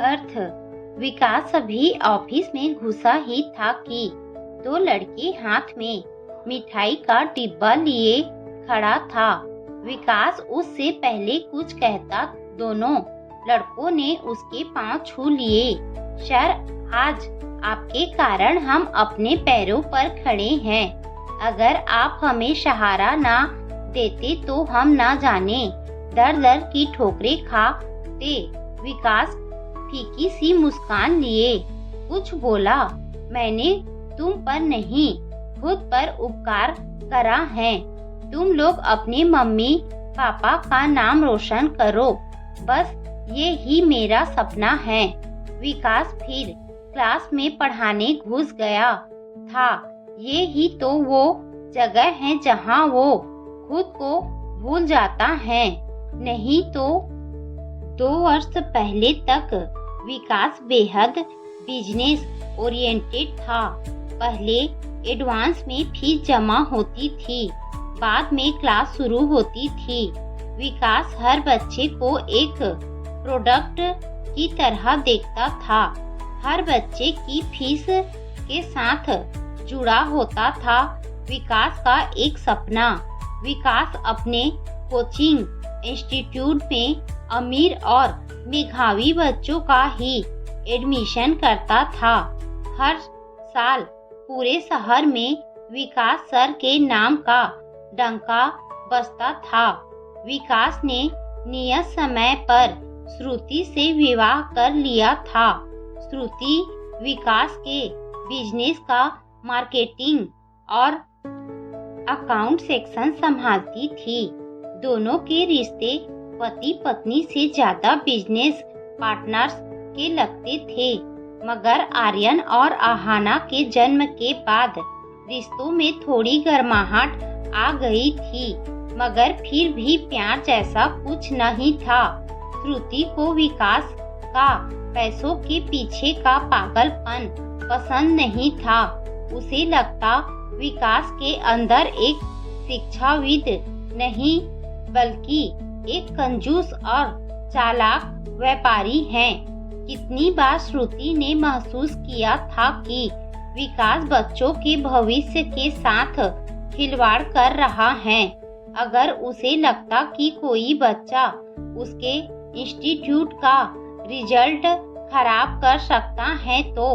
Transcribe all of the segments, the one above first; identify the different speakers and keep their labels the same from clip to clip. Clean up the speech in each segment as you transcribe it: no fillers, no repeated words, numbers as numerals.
Speaker 1: अर्थ। विकास अभी ऑफिस में घुसा ही था कि दो लड़के हाथ में मिठाई का डिब्बा लिए खड़ा था। विकास उससे पहले कुछ कहता दोनों लड़कों ने उसके पांव छू लिए। सर, आज आपके कारण हम अपने पैरों पर खड़े हैं। अगर आप हमें सहारा ना देते तो हम ना जाने दर दर की ठोकरें खाते। विकास फीकी सी मुस्कान लिए कुछ बोला। मैंने तुम पर नहीं, खुद पर उपकार करा है। तुम लोग अपने मम्मी पापा का नाम रोशन करो, बस ये ही मेरा सपना है। विकास फिर क्लास में पढ़ाने घुस गया था। ये ही तो वो जगह है जहाँ वो खुद को भूल जाता है। नहीं तो 2 वर्ष पहले तक विकास बेहद बिजनेस ओरिएंटेड था। पहले एडवांस में फीस जमा होती थी, बाद में क्लास शुरू होती थी। विकास हर बच्चे को एक प्रोडक्ट की तरह देखता था। हर बच्चे की फीस के साथ जुड़ा होता था विकास का एक सपना। विकास अपने कोचिंग इंस्टीट्यूट में अमीर और मेधावी बच्चों का ही एडमिशन करता था। हर साल पूरे शहर में विकास सर के नाम का डंका बजता था। विकास ने नियत समय पर श्रुति से विवाह कर लिया था। श्रुति विकास के बिजनेस का मार्केटिंग और अकाउंट सेक्शन संभालती थी। दोनों के रिश्ते पति पत्नी से ज्यादा बिजनेस पार्टनर्स के लगते थे। मगर आर्यन और आहाना के जन्म के बाद रिश्तों में थोड़ी गर्माहट आ गई थी, मगर फिर भी प्यार जैसा कुछ नहीं था। श्रुति को विकास का पैसों के पीछे का पागलपन पसंद नहीं था। उसे लगता विकास के अंदर एक शिक्षाविद नहीं बल्कि एक कंजूस और चालाक व्यापारी है। कितनी बार श्रुति ने महसूस किया था कि विकास बच्चों के भविष्य के साथ खिलवाड़ कर रहा है। अगर उसे लगता कि कोई बच्चा उसके इंस्टीट्यूट का रिजल्ट खराब कर सकता है तो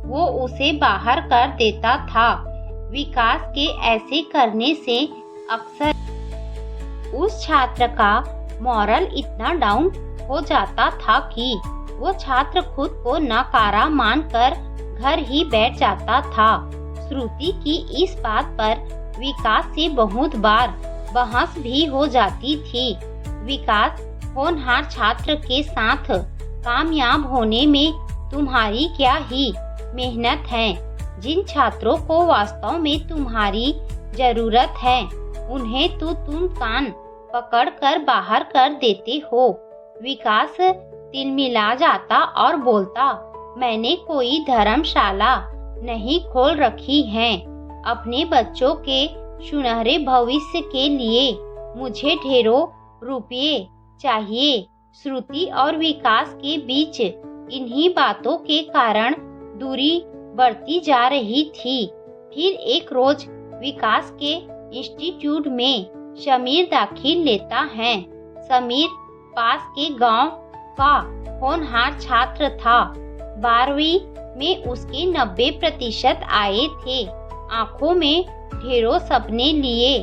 Speaker 1: वो उसे बाहर कर देता था। विकास के ऐसे करने से अक्सर उस छात्र का मॉरल इतना डाउन हो जाता था कि वो छात्र खुद को नकारा मानकर घर ही बैठ जाता था। श्रुति की इस बात पर विकास से बहुत बार बहस भी हो जाती थी। विकास, होनहार छात्र के साथ कामयाब होने में तुम्हारी क्या ही मेहनत है। जिन छात्रों को वास्तव में तुम्हारी जरूरत है उन्हें तो तुम कान पकड़ कर बाहर कर देते हो। विकास तिलमिला जाता और बोलता, मैंने कोई धर्मशाला नहीं खोल रखी है। अपने बच्चों के सुनहरे भविष्य के लिए मुझे ढेरों रुपये चाहिए। श्रुति और विकास के बीच इन्हीं बातों के कारण दूरी बढ़ती जा रही थी। फिर एक रोज विकास के इंस्टीट्यूट में समीर दाखिल लेता है। समीर पास के गांव का होनहार छात्र था। 12वीं में उसके 90% आए थे। आंखों में ढेरों सपने लिए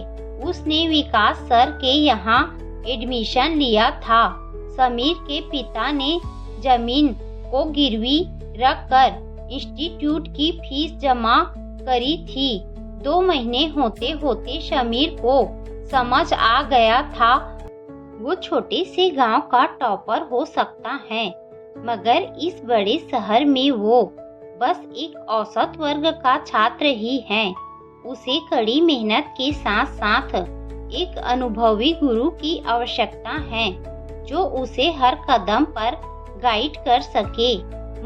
Speaker 1: उसने विकास सर के यहाँ एडमिशन लिया था। समीर के पिता ने जमीन को गिरवी रखकर इंस्टीट्यूट की फीस जमा करी थी। 2 महीने होते होते समीर को समझ आ गया था वो छोटे से गांव का टॉपर हो सकता है, मगर इस बड़े शहर में वो बस एक औसत वर्ग का छात्र ही है। उसे कड़ी मेहनत के साथ साथ एक अनुभवी गुरु की आवश्यकता है जो उसे हर कदम पर गाइड कर सके।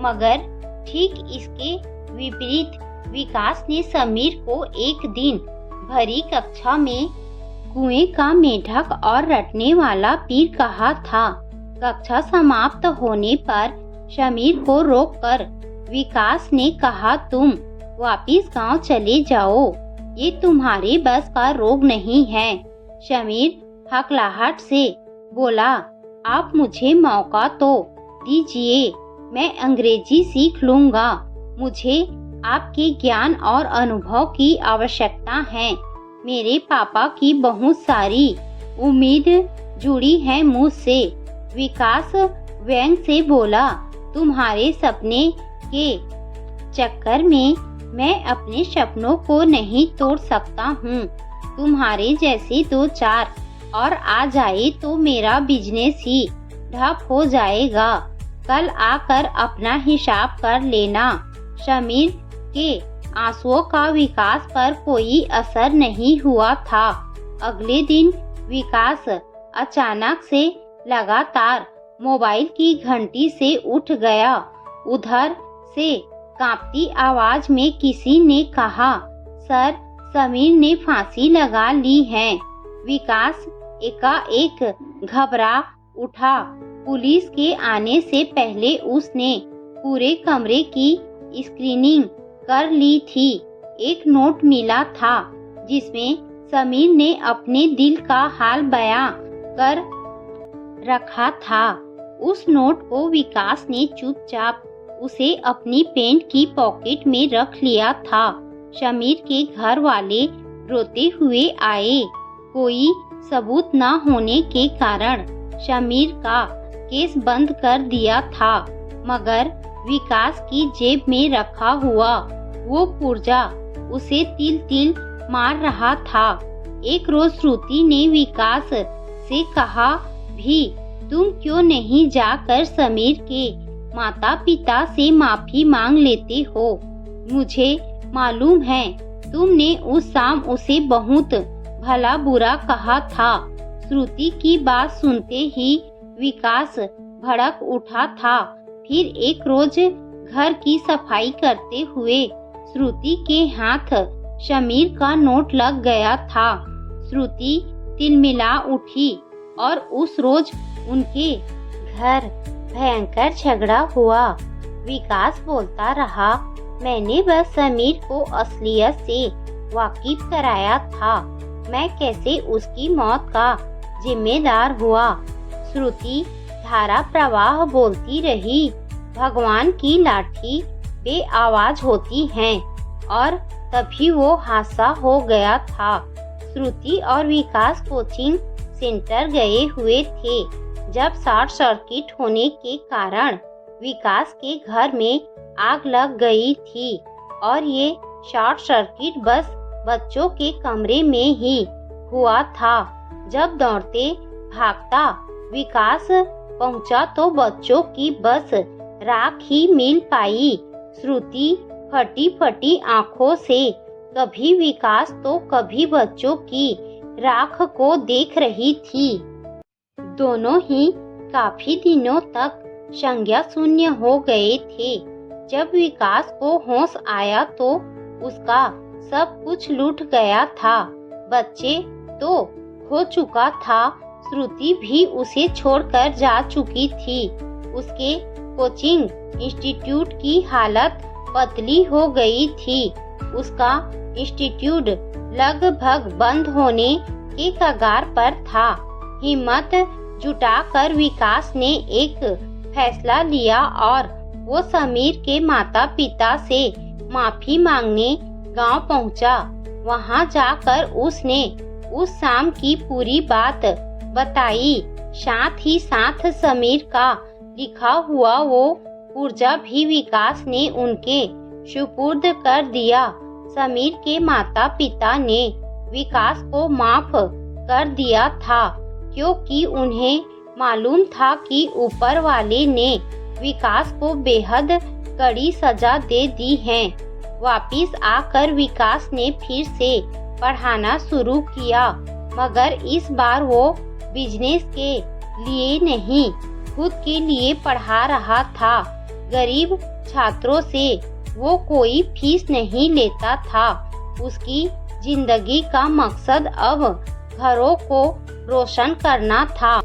Speaker 1: मगर ठीक इसके विपरीत विकास ने समीर को एक दिन भरी कक्षा में कुएं का मेढक और रटने वाला पीर कहा था। कक्षा समाप्त होने पर शमीर को रोककर विकास ने कहा, तुम वापिस गांव चले जाओ, ये तुम्हारे बस का रोग नहीं है। शमीर हकलाहट से बोला, आप मुझे मौका तो दीजिए, मैं अंग्रेजी सीख लूंगा। मुझे आपके ज्ञान और अनुभव की आवश्यकता है। मेरे पापा की बहुत सारी उम्मीद जुड़ी है मुझसे। विकास व्यंग से बोला, तुम्हारे सपने के चक्कर में मैं अपने सपनों को नहीं तोड़ सकता हूँ। तुम्हारे जैसे 2-4 और आ जाए तो मेरा बिजनेस ही ठप हो जाएगा। कल आकर अपना हिसाब कर लेना। शमीर के आंसुओं का विकास पर कोई असर नहीं हुआ था। अगले दिन विकास अचानक से लगातार मोबाइल की घंटी से उठ गया। उधर से कांपती आवाज में किसी ने कहा, सर, समीर ने फांसी लगा ली है। विकास एकाएक घबरा उठा। पुलिस के आने से पहले उसने पूरे कमरे की स्क्रीनिंग कर ली थी। एक नोट मिला था जिसमें समीर ने अपने दिल का हाल बयां कर रखा था। उस नोट को विकास ने चुपचाप उसे अपनी पैंट की पॉकेट में रख लिया था। शमीर के घर वाले रोते हुए आए। कोई सबूत न होने के कारण शमीर का केस बंद कर दिया था, मगर विकास की जेब में रखा हुआ वो पुर्जा उसे तिल तिल मार रहा था। एक रोज श्रुति ने विकास से कहा, भी तुम क्यों नहीं जाकर समीर के माता पिता से माफी मांग लेते हो? मुझे मालूम है तुमने उस शाम उसे बहुत भला बुरा कहा था। श्रुति की बात सुनते ही विकास भड़क उठा था। फिर एक रोज घर की सफाई करते हुए श्रुति के हाथ शमीर का नोट लग गया था। श्रुति तिलमिला उठी और उस रोज उनके घर भयंकर झगड़ा हुआ। विकास बोलता रहा, मैंने बस समीर को असलियत से वाकिफ कराया था। मैं कैसे उसकी मौत का जिम्मेदार हुआ? श्रुति धारा प्रवाह बोलती रही, भगवान की लाठी बेआवाज होती है। और तभी वो हादसा हो गया था। श्रुति और विकास कोचिंग सेंटर गए हुए थे जब शॉर्ट सर्किट होने के कारण विकास के घर में आग लग गई थी। और ये शॉर्ट सर्किट बस बच्चों के कमरे में ही हुआ था। जब दौड़ते भागता विकास पहुंचा तो बच्चों की बस राख ही मिल पाई। श्रुति फटी फटी आंखों से कभी विकास तो कभी बच्चों की राख को देख रही थी। दोनों ही काफी दिनों तक संज्ञा शून्य हो गए थे। जब विकास को होश आया तो उसका सब कुछ लूट गया था। बच्चे तो खो चुका था, श्रुति भी उसे छोड़कर जा चुकी थी। उसके कोचिंग इंस्टीट्यूट की हालत पतली हो गई थी। उसका इंस्टीट्यूट लगभग बंद होने के कगार पर था। हिम्मत जुटाकर विकास ने एक फैसला लिया और वो समीर के माता पिता से माफी मांगने गांव पहुंचा। वहां जाकर उसने उस शाम की पूरी बात बताई। साथ ही साथ समीर का लिखा हुआ वो पुर्जा भी विकास ने उनके सुपुर्द कर दिया। समीर के माता पिता ने विकास को माफ कर दिया था, क्योंकि उन्हें मालूम था कि ऊपर वाले ने विकास को बेहद कड़ी सजा दे दी है। वापिस आकर विकास ने फिर से पढ़ाना शुरू किया, मगर इस बार वो बिजनेस के लिए नहीं, खुद के लिए पढ़ा रहा था। गरीब छात्रों से वो कोई फीस नहीं लेता था। उसकी जिंदगी का मकसद अब घरों को रोशन करना था।